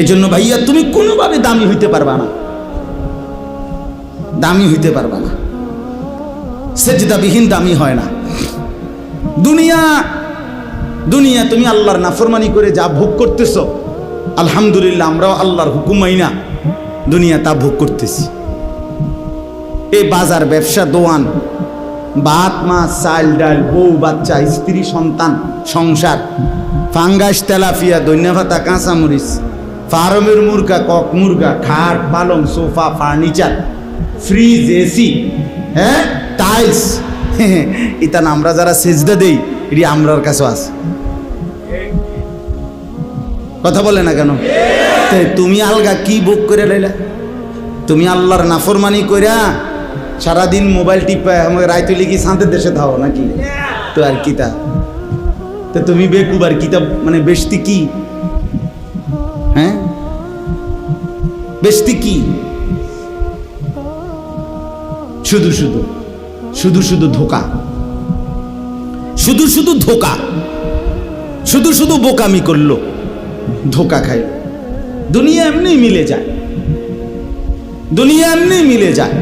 এই জন্য ভাইয়া তুমি কোনোভাবে দামি হইতে পারবা না, দামি হইতে পারবা না। সেজদাবিহীন দামি হয় না। দুনিয়া দুনিয়া তুমি আল্লাহর নাফরমানি করে যা ভোগ করতেছ, আলহামদুলিল্লাহ আমরাও আল্লাহর হুকুম মাইনা দুনিয়া তা ভোগ করতেছি। এই বাজার, ব্যবসা, দোয়ান, ভাত মাছ, চাল ডাল, বউ বাচ্চা, স্ত্রী সন্তান, সংসার, ফাঙ্গাস, তেলাপিয়া, ধনিয়া পাতা, কাঁচামরিচ, ফার্মের মুরগা, কক মুরগা, খাট, পালং, সোফা, ফার্নিচার, ফ্রিজ, এসি, হ্যাঁ, টাইলস, ইতান আমরা যারা সেজদা দেই এটি আমরার কাছে আছে। কথা বলে না কেন? তুমি আলগা কি ভোগ করে লাইলা? তুমি আল্লাহর নাফরমানি কইরা সারাদিন মোবাইল টিপা আমাকে রাইতে লিখি শান্তের দেশে ধাও নাকি? তো আর কি তা, তো তুমি বেকুব আর কিতাব মানে বেশতি কি? হ্যাঁ, বেশতি কি? শুধু শুধু শুধু শুধু ধোকা, শুধু শুধু ধোকা, শুধু শুধু বোকামি করলো, ধোকা খাই। দুনিয়া এমনি মিলে যায়, দুনিয়া এমনি মিলে যায়।